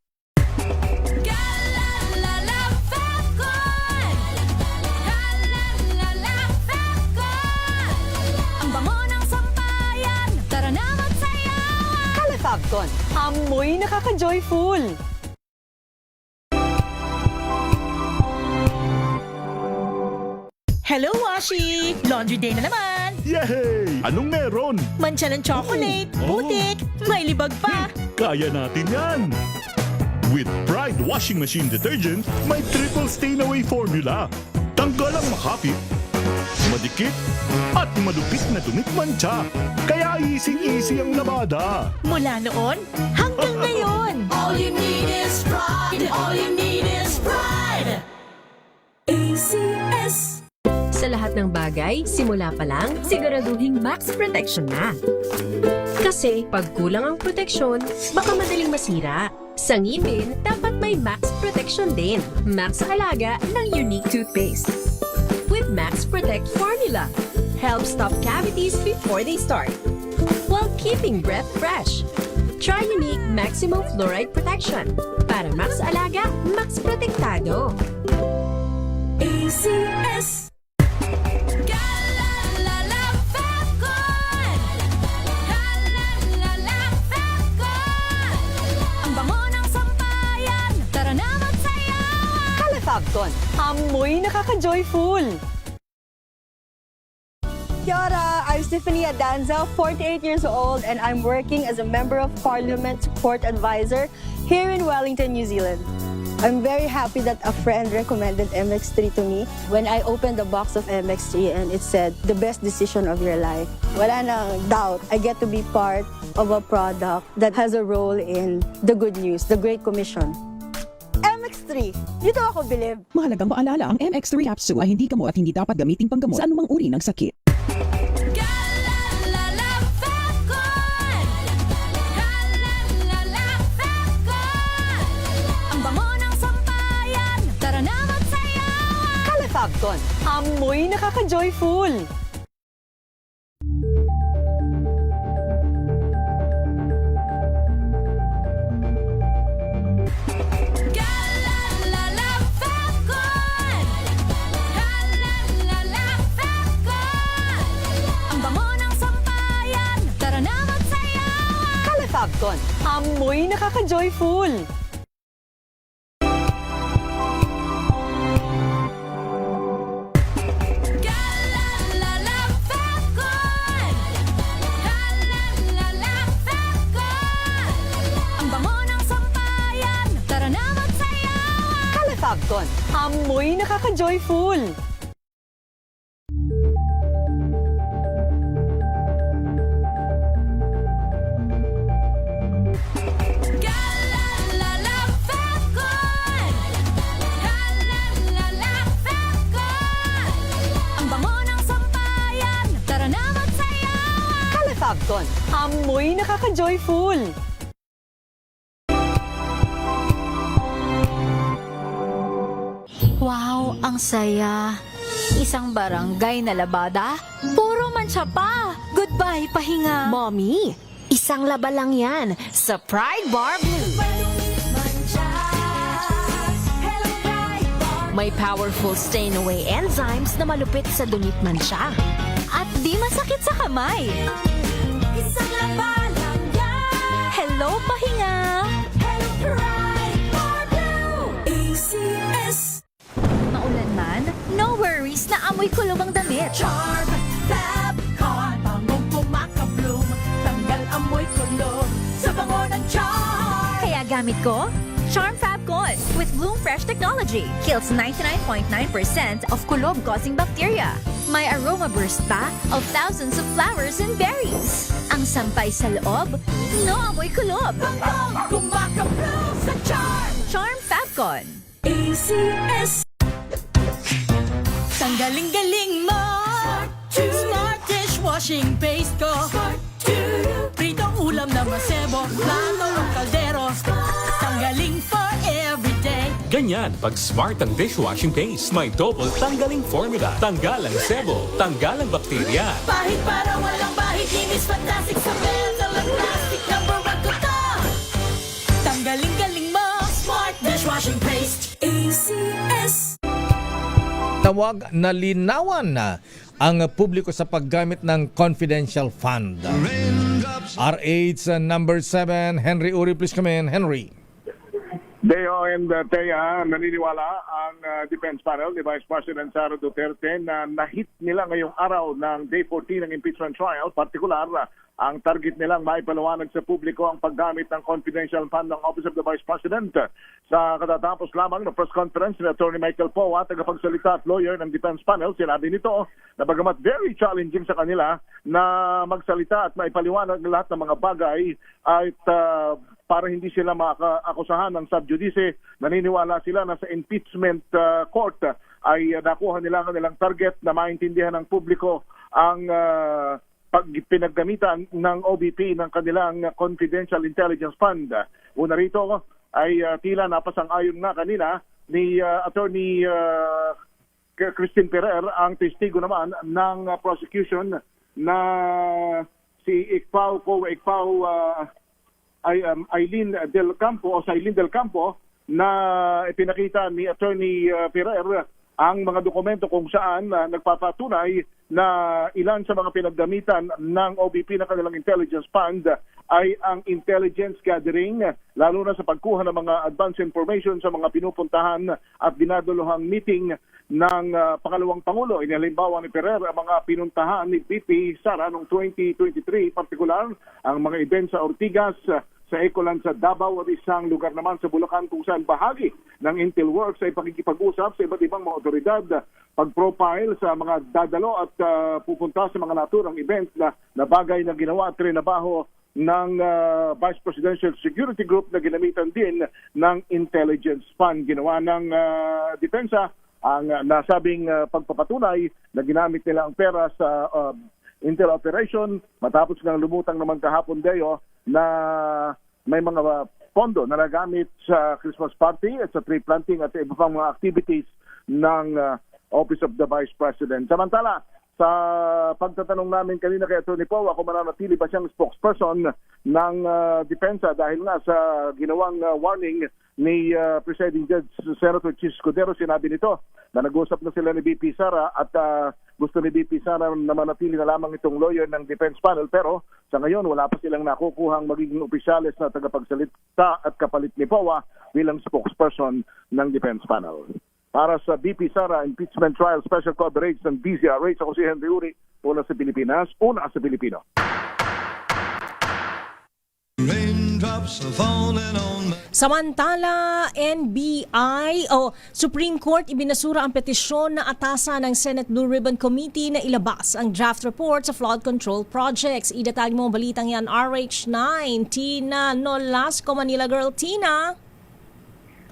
M: Ang bango ng sampayan, tara na magsayawan!
D: Calafabcon, amoy nakaka-joyful!
R: Hello, Washi! Laundry day na naman!
H: Yay! Anong meron?
R: Mancha ng chocolate, putik, may libag pa!
H: Kaya natin yan! With Pride Washing Machine Detergent, may triple stain-away formula. Tanggal ang makapit, madikit, at malupit na tunik-mancha. Kaya easy-easy ang labada.
R: Mula noon hanggang ngayon!
M: All you need is pride! All you need is pride! ACS.
O: Sa lahat ng bagay, simula pa lang, siguraduhing max protection na. Kasi pag kulang ang proteksyon, baka madaling masira. Sa ngipin, dapat may max protection din. Max sa alaga ng unique toothpaste. With Max Protect Formula, help stop cavities before they start, while keeping breath fresh. Try Unique Maximum Fluoride Protection. Para max alaga, max protektado.
R: ACS. Galalala Fabcon. Galalala Fabcon. Ang bango ng sampayan. Tara na magsayawan.
F: Calafabcon, amoy nakaka-joyful. Kia ora, I'm Stephanie Adanza, 48 years old, and I'm working as a Member of Parliament Support Advisor here in Wellington, New Zealand. I'm very happy that a friend recommended MX3 to me. When I opened the box of MX3 and it said, the best decision of your life, wala nang doubt, I get to be part of a product that has a role in the good news, the Great Commission. MX3, dito ako bilib.
Q: Mahalagang paalala, ang MX3 capsule ay hindi gamot at hindi dapat gamiting panggamot sa anumang uri ng sakit.
R: Galalala Fabcon. Galalala Fabcon. Ang bango ng sampayan. Tara na magsayawan.
F: Calafabcon, amoy nakaka-joyful.
R: Galalala Fabcon. Galalala Fabcon. Ang bango ng sampayan. Tara na magsayawan.
F: Calafabcon, amoy nakaka-joyful.
R: Galalala Fabcon. Galalala Fabcon. Ang bango ng sampayan. Tara na magsayawan.
F: Calafabcon, amoy nakaka-joyful.
R: Galalala Fabcon. Galalala Fabcon. Ang bango ng sampayan. Tara na magsayawan.
F: Calafabcon, amoy nakaka-joyful.
N: Wow, ang saya. Isang barangay na labada, puro mancha pa. Goodbye, pahinga.
O: Mommy, isang laba lang yan sa Pride Bar Blue. May powerful stain-away enzymes na malupit sa dunit mansya.
N: At di masakit sa kamay.
R: Isang laba lang yan.
N: Hello, pahinga.
R: Hello, Pride Bar Blue. ACS.
M: Maulan man, no worries na amoy kulong ang damit.
R: Charm Fabcon. Bangong kumakabloom. Tanggal amoy kulog sa bango ng charm.
M: Kaya gamit ko, Charm Fabcon with Bloom Fresh technology. Kills 99.9% of kulog-causing bacteria. May aroma burst pa of thousands of flowers and berries. Ang sampay sa loob, no amoy kulob.
R: Bangong kumakabloom sa charm.
M: Charm Fabcon.
R: ACS. Tanggaling-galing mo. Smart dishwashing paste ko. Pritong ulam na masebo. Plato ng kaldero. Tanggaling for everyday.
S: Ganyan pag smart ang dishwashing paste. May double tanggaling formula. Tanggal ang sebo, tanggal ang bakterya.
R: Bahid para walang bahid. Linis fantastic sa metal at plastic. Number one ko to. Tanggaling-galing mo. Smart dishwashing paste. ACS.
B: Tawag na linawan na ang publiko sa paggamit ng confidential fund. RH number 7, Henry Uri, please come in. Henry.
I: Deo and Thea, naniniwala ang defense panel ni Vice President Sara Duterte na nahit nila ngayong araw ng Day 14 ng impeachment trial, partikular ang target nilang maipaliwanag sa publiko ang paggamit ng confidential fund ng Office of the Vice President. Sa katatapos lamang ng press conference ni Attorney Michael Poa, tagapagsalita at lawyer ng defense panel, sinabi nito na bagamat very challenging sa kanila na magsalita at maipaliwanag lahat ng mga bagay at para hindi sila makaakusahan ng subjudice, naniniwala sila na sa impeachment court ay nakuha nila ang kanilang target na maintindihan ng publiko ang pinaggamitan ng OBP ng kanilang Confidential Intelligence Fund. Una rito ay tila napasang-ayon na kanina ni Attorney Christine Ferrer, ang testigo naman ng prosecution na si Ikpao Aileen Del Campo na ipinakita ni Attorney Ferrer ang mga dokumento kung saan nagpapatunay na ilan sa mga pinagdamitan ng OBP na kanilang intelligence fund ay ang intelligence gathering, lalo na sa pagkuha ng mga advance information sa mga pinupuntahan at dinadaluhang meeting ng pangalawang Pangulo. Inihalimbawa ni Ferrer ang mga pinuntahan ni VP Sara noong 2023, partikular ang mga event sa Ortigas, sa Ecoland sa Davao at isang lugar naman sa Bulacan kung saan bahagi ng Intel Works ay pakikipag-usap sa iba't ibang mga otoridad, pag-profile sa mga dadalo at pupunta sa mga naturang events na bagay na ginawa at trinabaho ng Vice Presidential Security Group na ginamitan din ng Intelligence Fund. Ginawa ng Depensa ang nasabing pagpapatunay na ginamit nila ang pera sa Intel operation matapos ng lumutang naman kahapon Deo na may mga pondo na nagamit sa Christmas party at sa tree planting at iba pang mga activities ng Office of the Vice President. Samantala, sa pagtatanong namin kanina kay Atty. Poe, ako mananatili ba siyang spokesperson ng Depensa dahil nga sa ginawang warning ni Presiding Judge Senator Chis Escudero, sinabi nito na nag-usap na sila ni VP Sara at gusto ni VP Sara na manatili na lamang itong lawyer ng defense panel, pero sa ngayon wala pa silang nakukuhang magiging opisyales na tagapagsalita at kapalit ni Poe bilang spokesperson ng defense panel. Para sa VP Sara Impeachment Trial Special Coverage ng DZRH, ako si Henry Uri, una sa Pilipinas, una sa Pilipino.
G: Samantala, Supreme Court ibinasura ang petisyon na atasan ng Senate Blue Ribbon Committee na ilabas ang draft report sa flood control projects. Idatag mo balitang yan, RH9, Tina Nolasco, Manila Girl. Tina?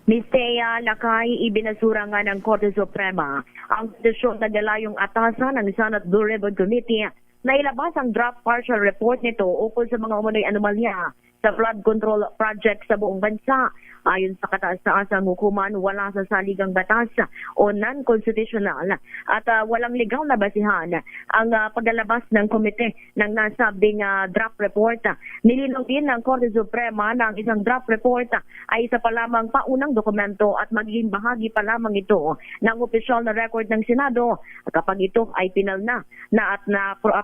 J: Ms. Thea Lakay, ibinasura nga ng Korte Suprema ang petisyon na dalayong atasan ng Senate Blue Ribbon Committee na ilabas ang draft partial report nito ukol sa mga umunoy anomalya sa flood control project sa buong bansa. Ayon sa kataas-taasang hukuman, wala sa saligang batas o non-constitutional at walang legal na basihan ang paglalabas ng komite ng nasabing draft report. Nilinaw din ng Korte Suprema na ang isang draft report ay isa pa lamang paunang dokumento at magiging bahagi pa lamang ito ng opisyal na record ng Senado kapag ito ay pinal na at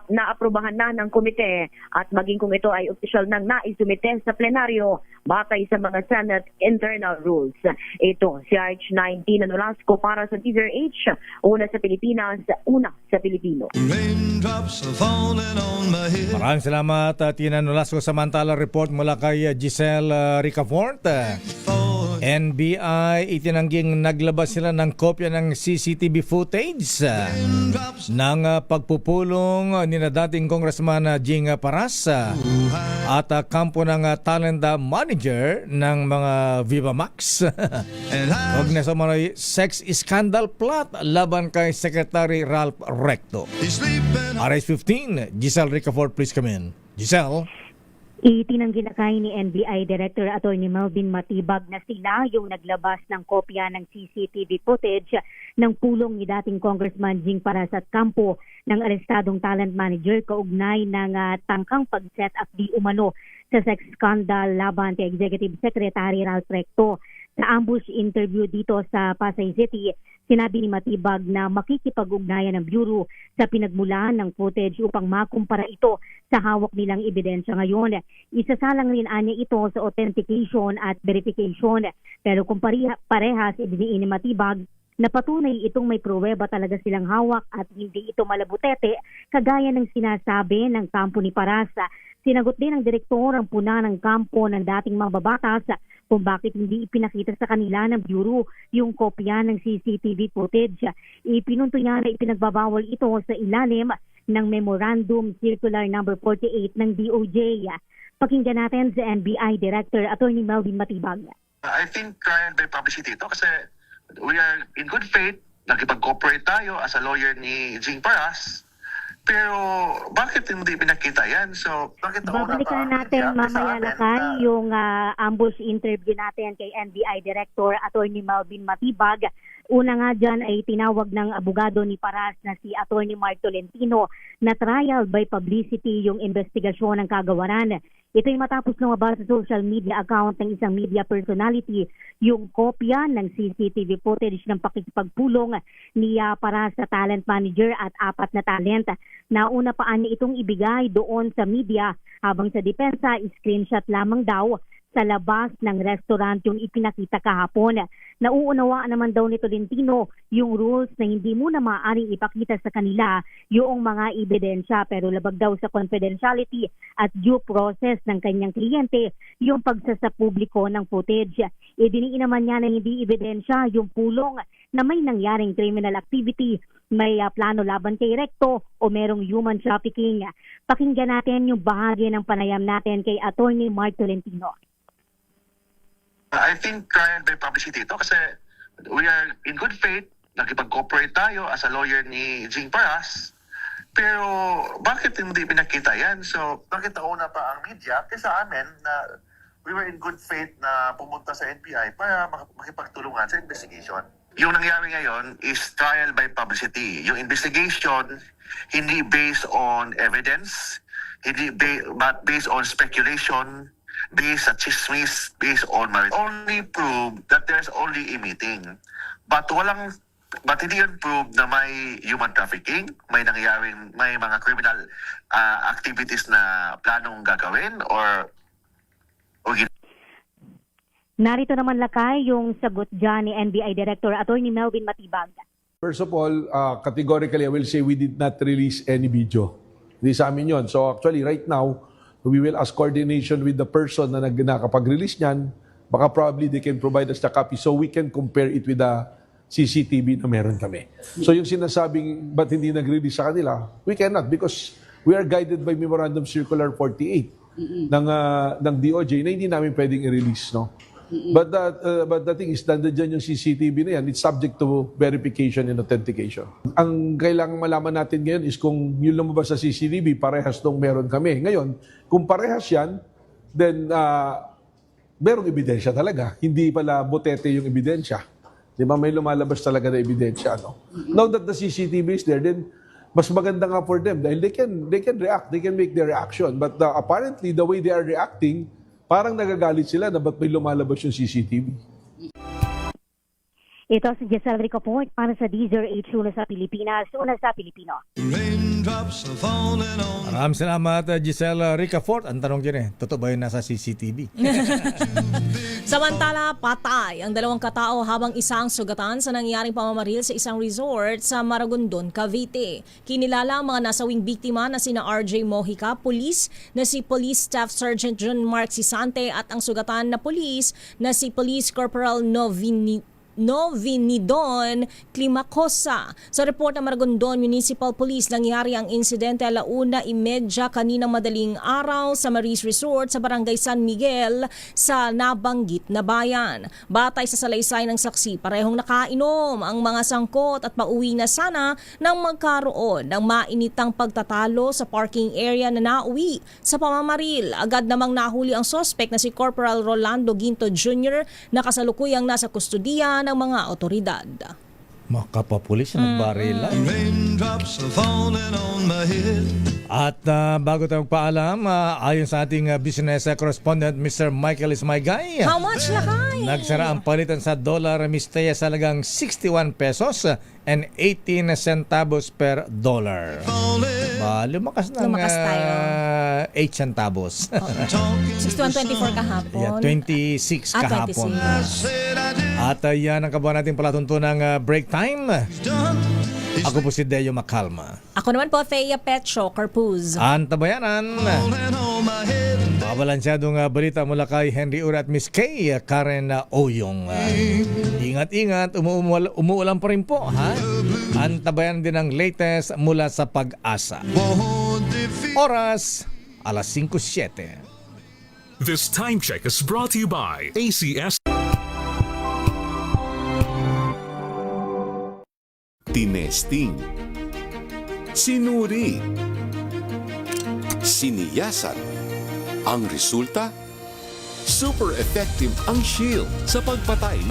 J: naaprubahan na ng komite at maging kung ito ay opisyal nang naisumite sa plenaryo batay sa mga Senate internal rules. Ito, si RH19 na Nolasco para sa DZRH, una sa Pilipinas, una sa Pilipino.
B: Maraming salamat, Tina Nolasco. Samantala report mula kay Giselle Ricafort. NBI itinangging naglabas sila ng kopya ng CCTV footage ng pagpupulong ni na dating Congressman Jing Paras at kampo ng talent manager ng mga Viva Max. Huwag na sa mga sex scandal plot laban kay Secretary Ralph Recto. RH15, Giselle Ricafort, please come in. Giselle?
K: Itinanggi na kay ni NBI Director Attorney Melvin Matibag na sila yung naglabas ng kopya ng CCTV footage ng pulong ni dating Congressman Jing Paras at kampo ng arestadong talent manager kaugnay ng tangkang pag-set up di umano sa sex scandal laban kay Executive Secretary Ralph Recto. Sa ambush interview dito sa Pasay City, sinabi ni Matibag na makikipag-ugnayan ng Bureau sa pinagmulan ng footage upang makumpara ito sa hawak nilang ebidensya ngayon. Isasalang rin anya ito sa authentication at verification. Pero kung parehas, idiniin ni Matibag na patunay itong may pruweba talaga silang hawak at hindi ito malabutete kagaya ng sinasabi ng kampo ni Parasa. Sinagot din ng direktor ang puna ng kampo ng dating mambabatas kung bakit hindi ipinakita sa kanila ng Bureau yung kopya ng CCTV footage. Ipinunto niya na ipinagbabawal ito sa ilalim ng Memorandum Circular No. 48 ng DOJ. Pakinggan natin sa NBI Director Attorney Melvin Matibag.
P: I think trial by publicity ito kasi we are in good faith, nakipag-cooperate tayo as a lawyer ni Jing Paras. Pero bakit hindi pinakita yan? So, bakit
K: babalikan natin mamaya Lakay yung ambush interview natin kay NBI Director Attorney Melvin Matibag. Una nga dyan ay tinawag ng abogado ni Paras na si Atty. Mark Tolentino na trial by publicity yung investigasyon ng kagawaran. Ito ay matapos lumabas sa social media account ng isang media personality yung kopya ng CCTV footage ng pakikipagpulong ni Paras sa talent manager at 4 na talent. Nauna pa niya itong ibigay doon sa media habang sa depensa screenshot lamang daw sa labas ng restaurant yung ipinakita kahapon. Nauunawaan naman daw ni Tolentino yung rules na hindi muna maaaring ipakita sa kanila yung mga ebidensya pero labag daw sa confidentiality at due process ng kanyang kliyente yung pagsasapubliko ng footage. Idiniin naman niya na hindi ebidensya yung pulong na may nangyaring criminal activity, may plano laban kay Recto o merong human trafficking. Pakinggan natin yung bahagi ng panayam natin kay Atty. Mark Tolentino.
P: I think trial by publicity ito kasi we are in good faith, nakipag-cooperate tayo as a lawyer ni Jing Paras, pero bakit hindi pinakita yan? So, bakit nauna pa ang media kaysa amin na we were in good faith na pumunta sa NBI para makipagtulungan sa investigation? Yung nangyari ngayon is trial by publicity. Yung investigation, hindi based on evidence, but based on speculation, based sa chismis, based on marriage. Only prove that there's only a meeting. But hindi yun prove na may human trafficking, may mga criminal activities na planong gagawin or
K: Narito naman lakay yung sagot dyan ni NBI Director Atty. Melvin Matibag.
T: First of all, categorically I will say we did not release any video. Hindi sa amin yun. So actually right now, we will ask coordination with the person na nakapag-release niyan. Baka probably they can provide us the copy so we can compare it with the CCTV na meron kami. So yung sinasabing ba't hindi nag-release sa kanila, we cannot because we are guided by Memorandum Circular 48 ng DOJ na hindi namin pwedeng i-release. No? But the thing is, nandiyan yung CCTV na yan, it's subject to verification and authentication. Ang kailangan malaman natin ngayon is kung yung lumabas sa CCTV, parehas nung meron kami. Ngayon, kung parehas yan, then merong ebidensya talaga. Hindi pala botete yung ebidensya. Di ba? May lumalabas talaga na ebidensya. No? Now that the CCTV is there, then mas maganda nga for them dahil they can react, they can make their reaction. But apparently, the way they are reacting, parang nagagalit sila na ba't may lumalabas yung CCTV.
K: Ito si Giselle Ricoport para sa DZRH Una sa Pilipinas, Una sa Pilipino.
B: Maraming salamat Giselle Ricoport. Ang tanong dyan totoo ba yun nasa CCTV?
G: Samantala, patay ang 2 katao habang isang sugatan sa nangyaring pamamaril sa isang resort sa Maragondon, Cavite. Kinilala ang mga nasawing biktima na sina RJ Mojica, pulis na si Police Staff Sergeant John Mark Sisante at ang sugatan na pulis na si Police Corporal Novinidon Climacosa. Sa report ng Maragondon Municipal Police, nangyari ang insidente 1:30 kaninang madaling araw sa Maris Resort sa Barangay San Miguel sa nabanggit na bayan. Batay sa salaysay ng saksi, parehong nakainom ang mga sangkot at pauwi na sana nang magkaroon ng mainitang pagtatalo sa parking area na nauwi sa pamamaril. Agad namang nahuli ang suspect na si Corporal Rolando Ginto Jr. na kasalukuyang nasa kustudiya ng mga otoridad.
B: Mga kapapulis na nagbarilan. At bago tayo magpaalam, ayon sa ating business correspondent Mr. Michael Ismaygay,
G: how much lakay?
B: Nagsara ang palitan sa dollar Mistaya sa halagang 61 pesos and 18 centavos per dollar. Lumakas ng 8 centavos.
G: 61.24 kahapon.
B: Yeah, 26 kahapon.
G: 26.
B: At yan ang kabuhan natin palatuntunang break time. Ako po si Deo Macalma.
G: Ako naman po, Thea Petro Carpuz.
B: Antabayanan. Mabalansyadong balita mula kay Henry Ura at Miss Kay Karen Oyong. Ingat-ingat, umuulan pa rin po. Ha? Antabayanan din ang latest mula sa Pag-asa. Oras, 5:07.
S: This time check is brought to you by ACS.
U: Tinesting, sinuri, siniyasan. Ang resulta, super effective ang shield sa pagpatay ng